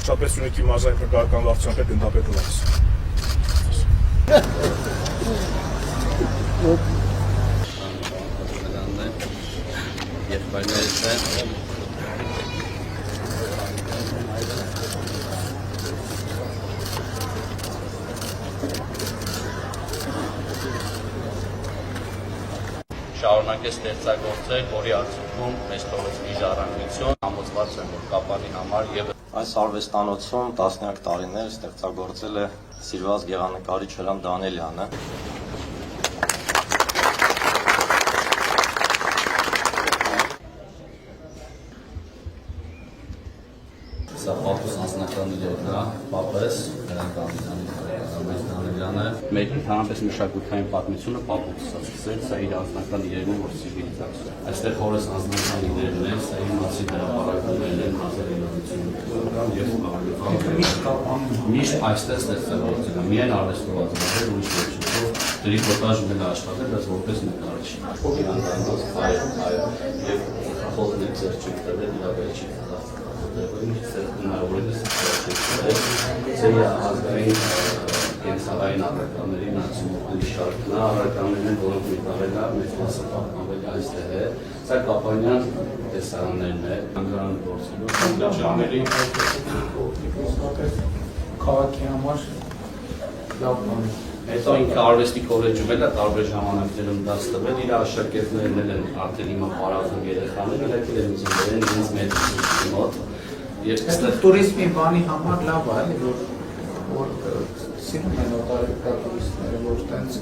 Վերջապես ունեցի մարզային փրկարարական վարչության հետ ընդհանրապես լավս։ Շարունակեց ստեղծագործել, որի արդյունքում մեզ թողեց մի ժառանգություն, համոզված եմ, որ Կապանի համար եւ այս արվեստանոցում տասնյակ տարիներ ստեղծագործել է սիրված գեղանկարիչ Հրանտ Դանելյանը։ Սա պապուս անձնական իրերն է, պապս Հրանտ Դանելյանը, մեր ընդհանրապես մշակութային պատմությունը պապուս սկսեց, սա իր անձնական իրերն է, որ սիվիլիզացիա։ Այստեղ հորս անձնական իրերն են, սա իմացի հրապարակումներն են, միշտ այստեղ ստեղծագործել է, միայն արվեստով ուրիշ ոչինչով, տրիկոտաժ մել աշխատել, բայց որպես նկարիչ։ Եվ խոհն է ձեր չեք տվել իրավերջի Ձեյա ազգային կենցաղային առարկաների նացիոնալի շարքն է, առարկաներն են, որոնք միտարել է, մեծ մասը պահպանվել այստեղ է, սա Կապանյան տեսարաններն է, անգարան գործելով, ժամերի քաղաքի համար լավ բան։ Հետո ինքը արվեստի քոլեջում էլ է տարբեր ժամանակներում դաս տվել, իր աշակերտներն են արդեն հիմա պարազում երեխաները, եկել են զինվորեն ինձ մեծ մոտ։ Տուրիզմի բանի համար լավ է, որ սիրում են օտարերկրյա տուրիստները, որ տենց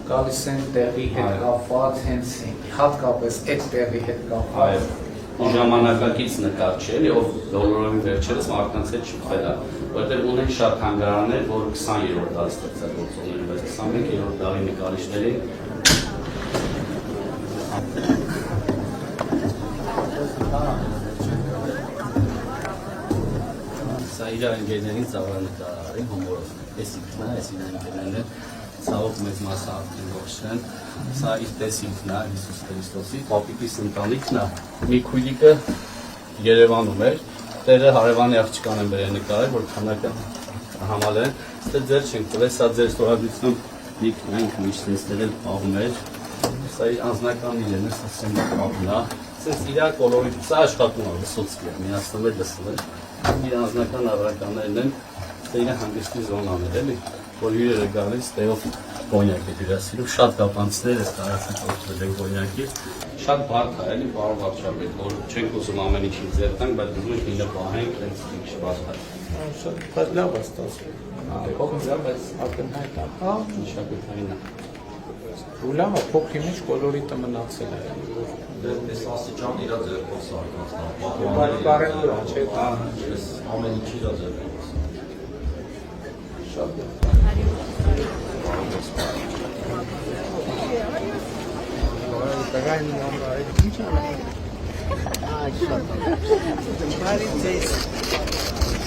գալիս են տեղի հետ կապված, հենց հատկապես այդ տեղի հետ կապված։ Ժամանակակից նկար չէ, ով բոլորովին վերջերս մարդկանց հետ շփվել է, որտեղ ունեն շատ թանգարաններ, որ 20-րդ դարի ստեղծագործողներ են, բայց 21-րդ դարի նկարիչներին Սա իր ընկերներին ծավալնկարարի հումորով, այս ինքն է, այս իր ընկերներն են, ցավոք մեծ մասը արդեն ոչ են, սա իր տեսինքն է Հիսուս Քրիստոսի, պապիկիս ընտանիքն է, մի քույլիկը Երևանում էր, տերը հարևանի աղջկան են բերել նկարել, որ քանակը համալեն, ստե ձեր չենք տվել, սա ձեր ստորագրություն լիքն ենք միշտ ինձ էլ պահում էր, սա իր անձնական իրեն է, սա սենգ պահում է, սենց իրար կոլորիտ, սա աշխատում է, լսոցկի է, միացնում է լսում է, իր անձնական առարկաներն են, սա իր հանգստի զոնան էր, էլի, որ հյուրերը գալիս, տեով կոնյակ է հյուրասիրում, շատ կապանցներ է տարածած օգտվել են կոնյակից, շատ բարդ է, էլի, պարոն վարչապետ, որ չենք ուզում ամեն ինչին ձեռ տանք, բայց ուզում ենք ինը պահենք, հենց շված է։ Շատ լավ է ստացվում։ Փոքր բայց ակնհայտ է։ մշակութային է։ Ու լավ է, փոքրի մեջ կոլորիտը մնացել է։ Այս աստիճան իրա ձեռքով սարքացնա։ Բարեկարգ է, չէ՞։ Ամեն ինչ իրա ձեռքով։ Շատ լավ։ Տղային նամրը այդ ինչ է։ Բարի ձեզ։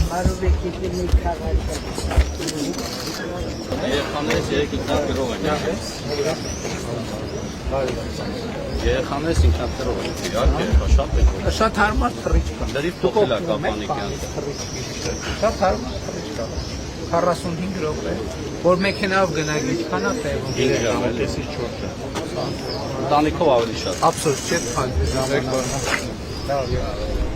Հարուբեկի դիմի քաղաք։ Երեխաներս երեք ինքնաթիռով են եղել։ Երեխաներս ինքնաթիռով են իհարկե, շատ է։ Շատ հարմար թռիչք կա։ Դրիվ փոխել է Կապանիկյան։ Շատ հարմար թռիչք կա։ 45 րոպե, որ մեքենայով գնանք ինչքան է տևում։ 5 ժամ էլ էսի 4 ժամ։ Ընտանիքով ավելի շատ։ Ափսոս չէ, փակ ժամանակ։ Լավ է։